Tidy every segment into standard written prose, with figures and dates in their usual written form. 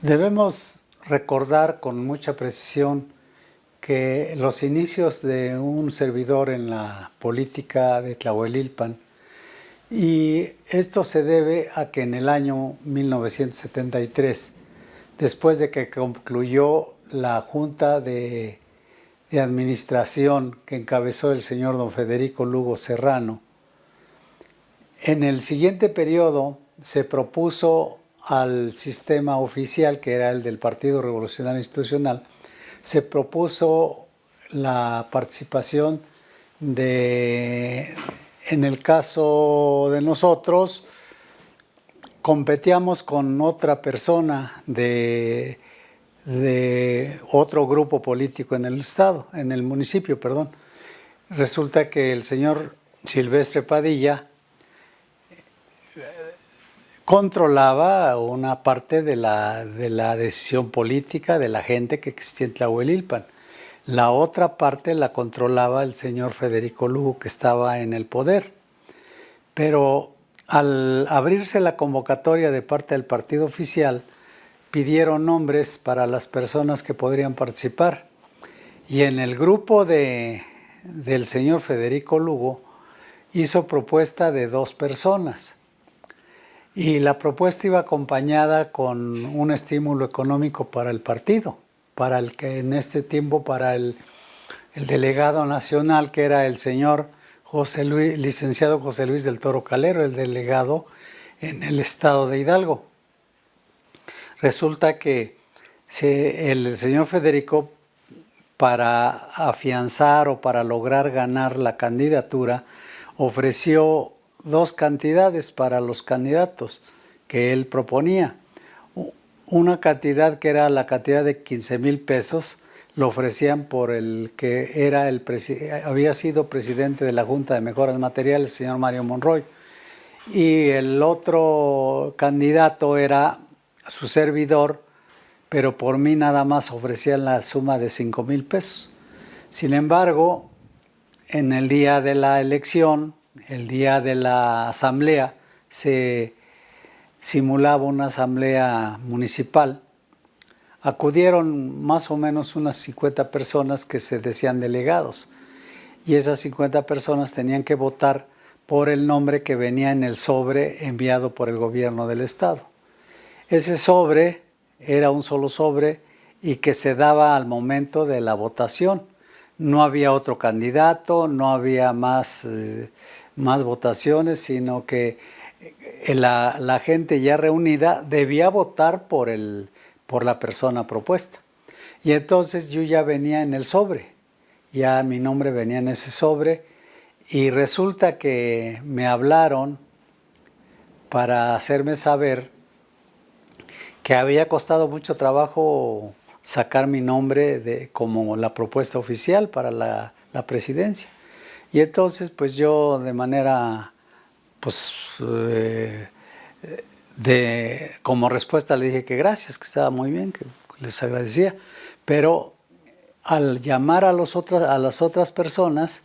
Debemos recordar con mucha precisión que los inicios de un servidor en la política de Tlahuelilpan, y esto se debe a que en el año 1973, después de que concluyó la Junta de Administración que encabezó el señor don Federico Lugo Serrano, en el siguiente periodo se propuso al sistema oficial, que era el del Partido Revolucionario Institucional, se propuso la participación en el caso de nosotros, competíamos con otra persona de otro grupo político en el estado, en el municipio, perdón. Resulta que el señor Silvestre Padilla controlaba una parte de la decisión política de la gente que existía en Tlahuelilpan. La otra parte la controlaba el señor Federico Lugo, que estaba en el poder. Pero al abrirse la convocatoria de parte del partido oficial, pidieron nombres para las personas que podrían participar. Y en el grupo del señor Federico Lugo hizo propuesta de 2 personas. Y la propuesta iba acompañada con un estímulo económico para el partido, para el que en este tiempo, para el delegado nacional, que era el señor licenciado José Luis del Toro Calero, el delegado en el estado de Hidalgo. Resulta que el señor Federico, para afianzar o para lograr ganar la candidatura, ofreció 2 cantidades para los candidatos que él proponía. Una cantidad que era la cantidad de 15,000 pesos, lo ofrecían por el que había sido presidente de la Junta de Mejoras Materiales, el señor Mario Monroy. Y el otro candidato era su servidor, pero por mí nada más ofrecían la suma de 5,000 pesos. Sin embargo, en el día de la elección, el día de la asamblea, se simulaba una asamblea municipal. Acudieron más o menos unas 50 personas que se decían delegados, y esas 50 personas tenían que votar por el nombre que venía en el sobre enviado por el gobierno del estado. Ese sobre era un solo sobre y que se daba al momento de la votación. No había otro candidato, no había más votaciones, sino que la gente ya reunida debía votar por la persona propuesta. Y entonces yo ya venía en el sobre, ya mi nombre venía en ese sobre, y resulta que me hablaron para hacerme saber que había costado mucho trabajo sacar mi nombre como la propuesta oficial para la presidencia. Y entonces pues yo de manera, pues como respuesta le dije que gracias, que estaba muy bien, que les agradecía. Pero al llamar a las otras personas,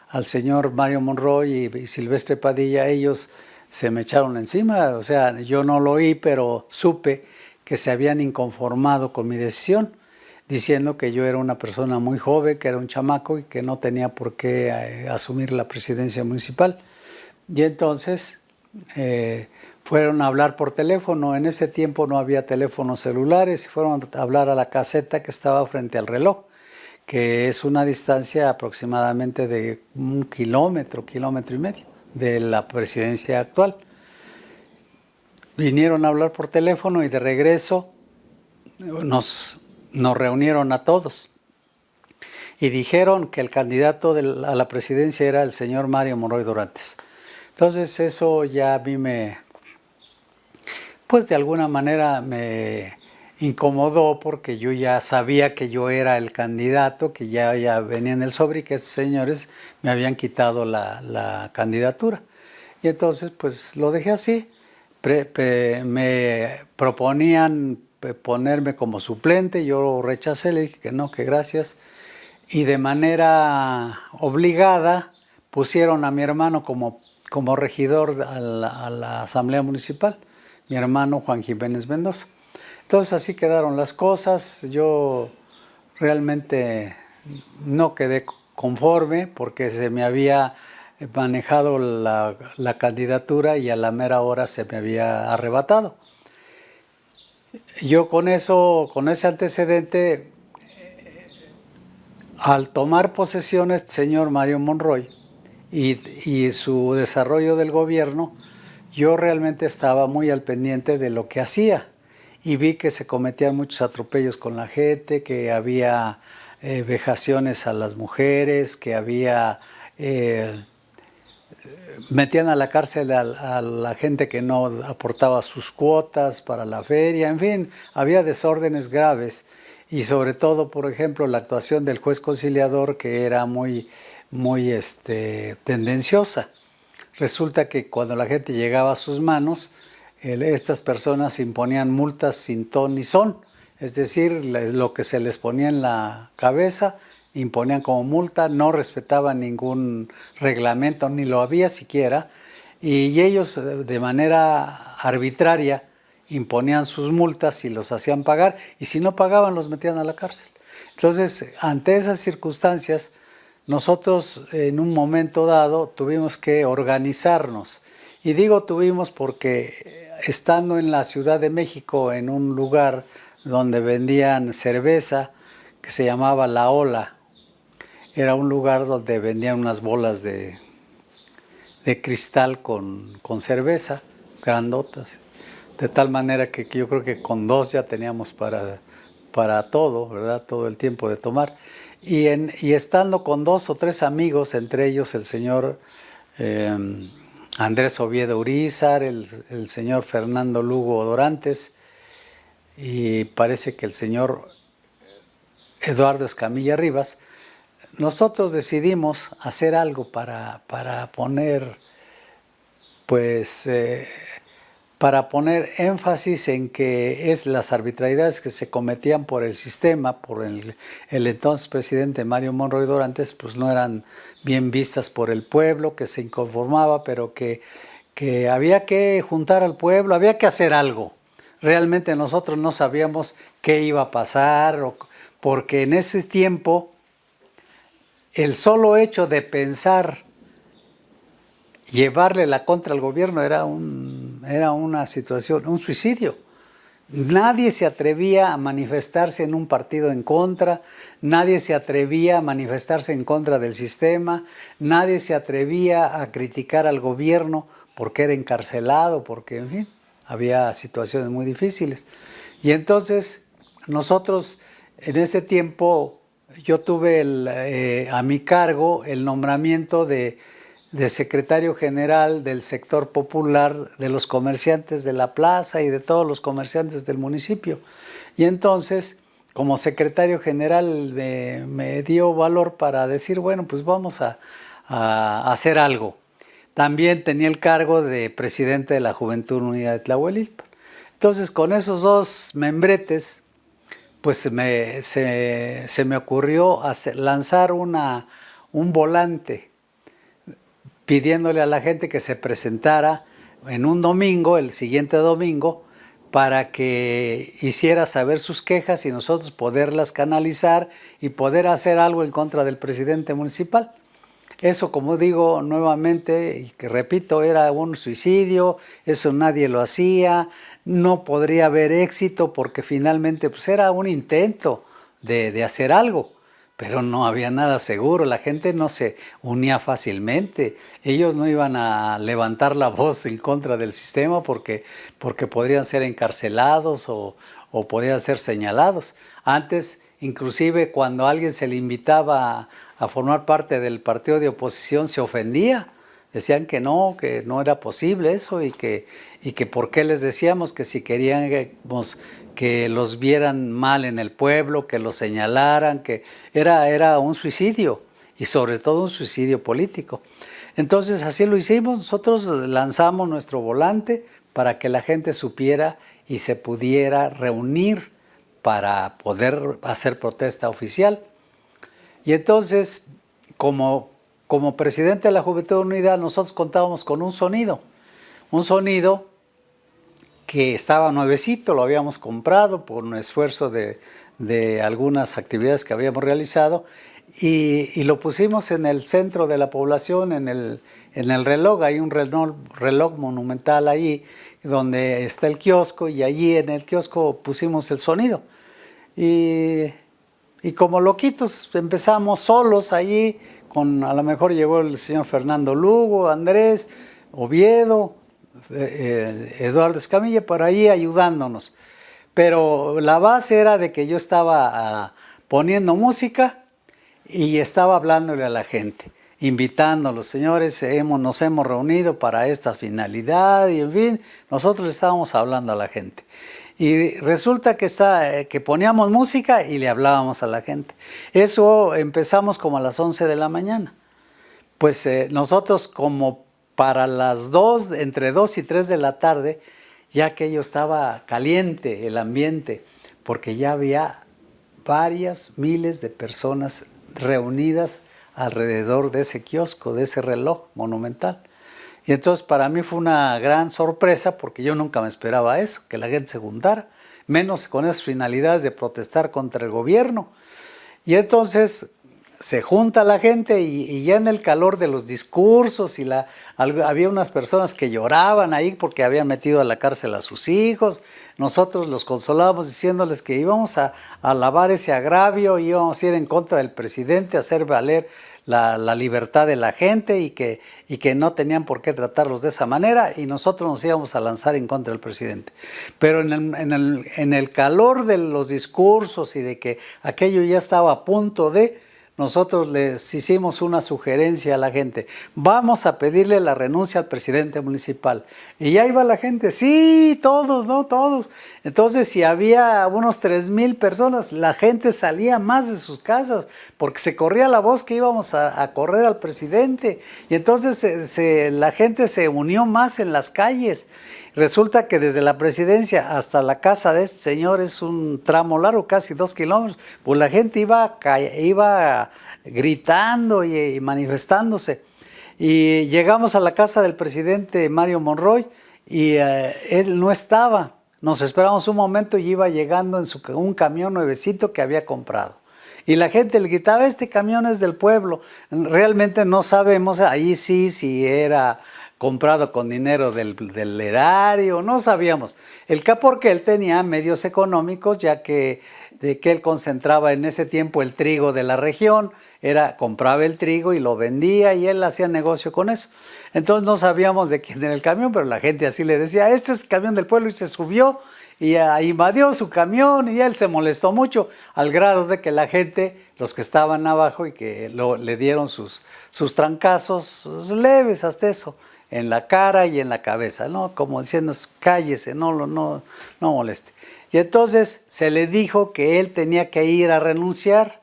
al señor Mario Monroy y Silvestre Padilla, ellos se me echaron encima. O sea, yo no lo oí, pero supe que se habían inconformado con mi decisión, diciendo que yo era una persona muy joven, que era un chamaco y que no tenía por qué asumir la presidencia municipal. Y entonces fueron a hablar por teléfono. En ese tiempo no había teléfonos celulares, y fueron a hablar a la caseta que estaba frente al reloj, que es una distancia aproximadamente de 1 kilómetro, 1,5 kilómetros de la presidencia actual. Vinieron a hablar por teléfono y de regreso nos reunieron a todos y dijeron que el candidato a la presidencia era el señor Mario Monroy Dorantes. Entonces eso ya a mí pues de alguna manera me incomodó, porque yo ya sabía que yo era el candidato, que ya venía en el sobre, y que esos señores me habían quitado la candidatura. Y entonces pues lo dejé así. Me proponían ponerme como suplente, yo rechacé, le dije que no, que gracias. Y de manera obligada pusieron a mi hermano como regidor a la asamblea municipal, mi hermano Juan Jiménez Mendoza. Entonces así quedaron las cosas. Yo realmente no quedé conforme porque se me había manejado la candidatura y a la mera hora se me había arrebatado. Yo con eso, con ese antecedente, al tomar posesión este señor Mario Monroy y su desarrollo del gobierno, yo realmente estaba muy al pendiente de lo que hacía y vi que se cometían muchos atropellos con la gente, que había vejaciones a las mujeres, que había metían a la cárcel a la gente que no aportaba sus cuotas para la feria, en fin, había desórdenes graves y sobre todo, por ejemplo, la actuación del juez conciliador que era muy tendenciosa. Resulta que cuando la gente llegaba a sus manos, estas personas imponían multas sin ton ni son, es decir, lo que se les ponía en la cabeza imponían como multa, no respetaban ningún reglamento, ni lo había siquiera, y ellos de manera arbitraria imponían sus multas y los hacían pagar, y si no pagaban los metían a la cárcel. Entonces, ante esas circunstancias, nosotros en un momento dado tuvimos que organizarnos, y digo tuvimos porque estando en la Ciudad de México, en un lugar donde vendían cerveza, que se llamaba La Ola, era un lugar donde vendían unas bolas de cristal con cerveza, grandotas, de tal manera que yo creo que con dos ya teníamos para todo, ¿verdad? Todo el tiempo de tomar. Y estando con 2 o 3 amigos, entre ellos el señor Andrés Oviedo Urízar, el señor Fernando Lugo Dorantes, y parece que el señor Eduardo Escamilla Rivas, nosotros decidimos hacer algo para poner, pues, para poner énfasis en que las arbitrariedades que se cometían por el sistema, por el entonces presidente Mario Monroy Dorantes, pues no eran bien vistas por el pueblo, que se inconformaba, pero que había que juntar al pueblo, había que hacer algo. Realmente nosotros no sabíamos qué iba a pasar, porque en ese tiempo el solo hecho de pensar llevarle la contra al gobierno era una situación, un suicidio. Nadie se atrevía a manifestarse en un partido en contra, nadie se atrevía a manifestarse en contra del sistema, nadie se atrevía a criticar al gobierno porque era encarcelado, porque, en fin, había situaciones muy difíciles. Y entonces, nosotros en ese tiempo, yo tuve a mi cargo el nombramiento de secretario general del sector popular de los comerciantes de la plaza y de todos los comerciantes del municipio. Y entonces, como secretario general, me dio valor para decir, bueno, pues vamos a hacer algo. También tenía el cargo de presidente de la Juventud Unida de Tlahuelilpan. Entonces, con esos 2 membretes, pues se me ocurrió lanzar un volante pidiéndole a la gente que se presentara en un domingo, el siguiente domingo, para que hiciera saber sus quejas y nosotros poderlas canalizar y poder hacer algo en contra del presidente municipal. Eso, como digo nuevamente, y que repito, era un suicidio, eso nadie lo hacía, no podría haber éxito porque finalmente pues era un intento de hacer algo, pero no había nada seguro, la gente no se unía fácilmente, ellos no iban a levantar la voz en contra del sistema porque podrían ser encarcelados o podrían ser señalados. Antes, inclusive cuando a alguien se le invitaba a formar parte del partido de oposición, se ofendía. Decían que no era posible eso y que por qué les decíamos que si queríamos que los vieran mal en el pueblo, que los señalaran, que era un suicidio y sobre todo un suicidio político. Entonces así lo hicimos, nosotros lanzamos nuestro volante para que la gente supiera y se pudiera reunir para poder hacer protesta oficial. Y entonces, como presidente de la Juventud Unida, nosotros contábamos con un sonido que estaba nuevecito, lo habíamos comprado por un esfuerzo de algunas actividades que habíamos realizado, y lo pusimos en el centro de la población, en el reloj. Hay un reloj monumental ahí donde está el kiosco, y allí en el kiosco pusimos el sonido. Y como loquitos empezamos solos allí, a lo mejor llegó el señor Fernando Lugo, Andrés, Oviedo, Eduardo Escamilla, por ahí ayudándonos. Pero la base era de que yo estaba poniendo música y estaba hablándole a la gente, invitándolos: señores, nos hemos reunido para esta finalidad, y en fin, nosotros le estábamos hablando a la gente. Y resulta que poníamos música y le hablábamos a la gente. Eso empezamos como a las 11 de la mañana. Pues nosotros como para las 2, entre 2 y 3 de la tarde, ya aquello estaba caliente el ambiente, porque ya había varias miles de personas reunidas alrededor de ese kiosco, de ese reloj monumental. Y entonces para mí fue una gran sorpresa, porque yo nunca me esperaba eso, que la gente se juntara, menos con esas finalidades de protestar contra el gobierno. Y entonces se junta la gente, y ya en el calor de los discursos, había unas personas que lloraban ahí porque habían metido a la cárcel a sus hijos. Nosotros los consolábamos diciéndoles que íbamos a alabar ese agravio, íbamos a ir en contra del presidente, a hacer valer la libertad de la gente, y que no tenían por qué tratarlos de esa manera, y nosotros nos íbamos a lanzar en contra del presidente. Pero en el calor de los discursos y de que aquello ya estaba a punto nosotros les hicimos una sugerencia a la gente: vamos a pedirle la renuncia al presidente municipal. Y ya iba la gente: sí, todos, ¿no? Todos. Entonces, si había unos 3,000 personas, la gente salía más de sus casas, porque se corría la voz que íbamos a correr al presidente. Y entonces la gente se unió más en las calles. Resulta que desde la presidencia hasta la casa de este señor es un tramo largo, casi 2 kilómetros. Pues la gente iba gritando y manifestándose. Y llegamos a la casa del presidente Mario Monroy, y él no estaba. Nos esperamos un momento, y iba llegando en un camión nuevecito que había comprado. Y la gente le gritaba: este camión es del pueblo. Realmente no sabemos ahí sí si era comprado con dinero del erario, no sabíamos. Porque él tenía medios económicos, ya que él concentraba en ese tiempo el trigo de la región, compraba el trigo y lo vendía, y él hacía negocio con eso. Entonces no sabíamos de quién era el camión, pero la gente así le decía: este es el camión del pueblo, y se subió y invadió su camión, y él se molestó mucho, al grado de que la gente, los que estaban abajo y que le dieron sus trancazos leves hasta eso, en la cara y en la cabeza, ¿no? Como diciendo: cállese, no moleste. Y entonces se le dijo que él tenía que ir a renunciar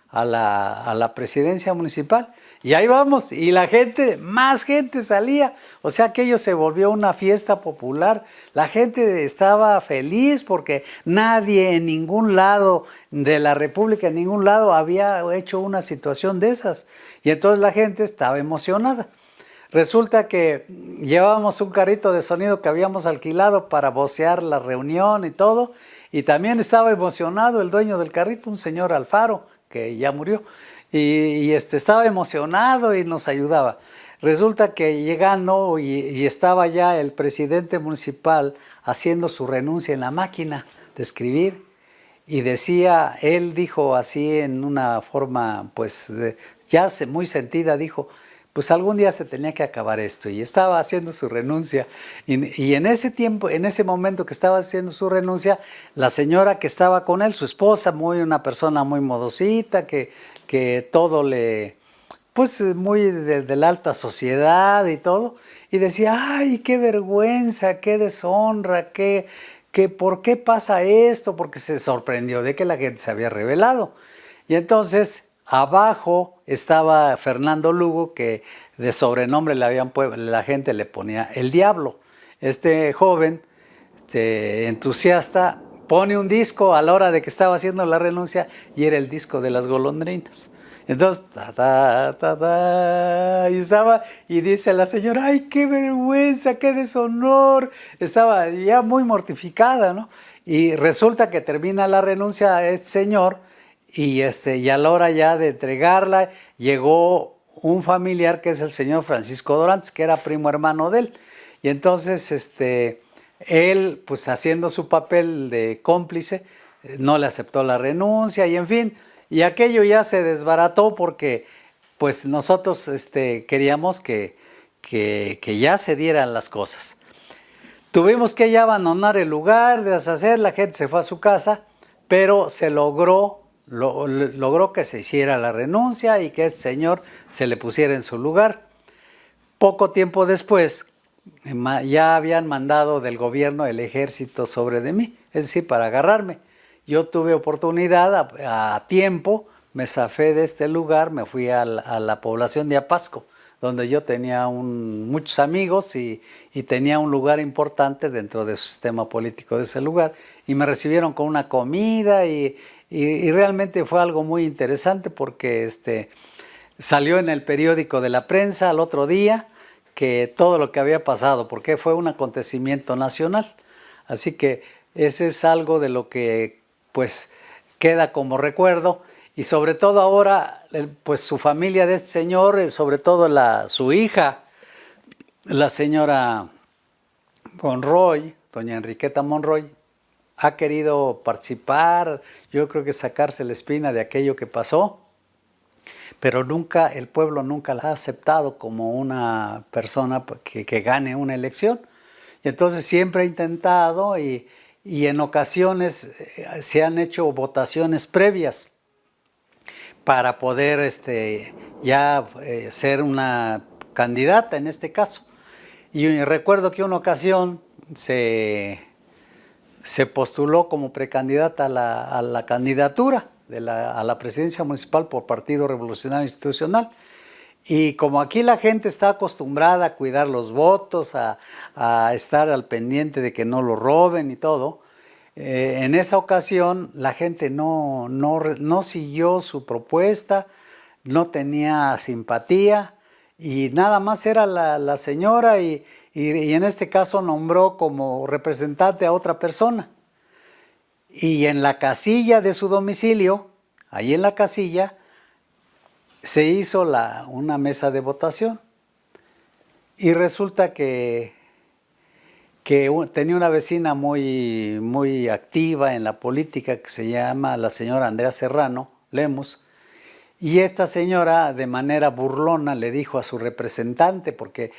a la presidencia municipal. Y ahí vamos, y la gente, más gente salía. O sea, aquello se volvió una fiesta popular. La gente estaba feliz porque nadie en ningún lado de la República, en ningún lado, había hecho una situación de esas. Y entonces la gente estaba emocionada. Resulta que llevábamos un carrito de sonido que habíamos alquilado para vocear la reunión y todo, y también estaba emocionado el dueño del carrito, un señor Alfaro, que ya murió, y estaba emocionado y nos ayudaba. Resulta que llegando, y estaba ya el presidente municipal haciendo su renuncia en la máquina de escribir, y él dijo así en una forma pues ya muy sentida, dijo: pues algún día se tenía que acabar esto, y estaba haciendo su renuncia. Y en ese tiempo, en ese momento que estaba haciendo su renuncia, la señora que estaba con él, su esposa, una persona muy modosita, que todo pues muy de la alta sociedad y todo, y decía: ay, qué vergüenza, qué deshonra, ¿por qué pasa esto? Porque se sorprendió de que la gente se había rebelado. Y entonces abajo estaba Fernando Lugo, que de sobrenombre la gente le ponía el Diablo. Este joven, entusiasta, pone un disco a la hora de que estaba haciendo la renuncia, y era el disco de las golondrinas. Entonces, y estaba, y dice la señora, ay, qué vergüenza, qué deshonor. Estaba ya muy mortificada, ¿no? Y resulta que termina la renuncia a este señor y a la hora ya de entregarla llegó un familiar que es el señor Francisco Dorantes, que era primo hermano de él. Y entonces él, pues haciendo su papel de cómplice, no le aceptó la renuncia y en fin, y aquello ya se desbarató porque pues nosotros queríamos que ya se dieran las cosas. Tuvimos que ya abandonar el lugar, deshacer, la gente se fue a su casa, pero se logró que se hiciera la renuncia y que ese señor se le pusiera en su lugar. Poco tiempo después, ya habían mandado del gobierno el ejército sobre de mí, es decir, para agarrarme. Yo tuve oportunidad a tiempo, me zafé de este lugar, me fui a la población de Apasco, donde yo tenía muchos amigos y tenía un lugar importante dentro del sistema político de ese lugar. Y me recibieron con una comida y realmente fue algo muy interesante porque salió en el periódico de la prensa al otro día que todo lo que había pasado, porque fue un acontecimiento nacional. Así que ese es algo de lo que pues queda como recuerdo, y sobre todo ahora pues su familia de este señor, sobre todo su hija, la señora Monroy, doña Enriqueta Monroy, ha querido participar, yo creo que sacarse la espina de aquello que pasó, pero el pueblo nunca la ha aceptado como una persona que gane una elección. Y entonces siempre ha intentado y en ocasiones se han hecho votaciones previas para poder ser una candidata en este caso. Y recuerdo que una ocasión se postuló como precandidata a la candidatura a la presidencia municipal por Partido Revolucionario Institucional. Y como aquí la gente está acostumbrada a cuidar los votos, a estar al pendiente de que no lo roben y todo, en esa ocasión la gente no siguió su propuesta, no tenía simpatía y nada más era la señora y en este caso nombró como representante a otra persona. Y en la casilla de su domicilio, ahí en la casilla, se hizo una mesa de votación y resulta que tenía una vecina muy, muy activa en la política que se llama la señora Andrea Serrano Lemus, y esta señora de manera burlona le dijo a su representante, porque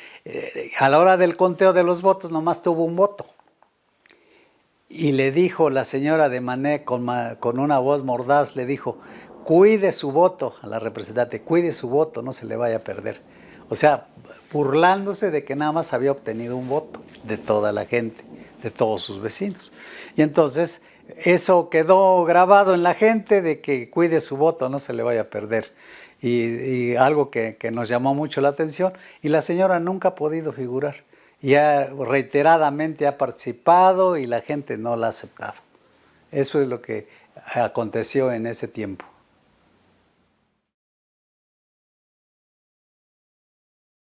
a la hora del conteo de los votos nomás tuvo un voto, y le dijo la señora de manera con una voz mordaz, le dijo: cuide su voto a la representante, cuide su voto, no se le vaya a perder. O sea, burlándose de que nada más había obtenido un voto de toda la gente, de todos sus vecinos. Y entonces eso quedó grabado en la gente de que cuide su voto, no se le vaya a perder. Y algo que nos llamó mucho la atención, y la señora nunca ha podido figurar. Ya reiteradamente ha participado y la gente no la ha aceptado. Eso es lo que aconteció en ese tiempo.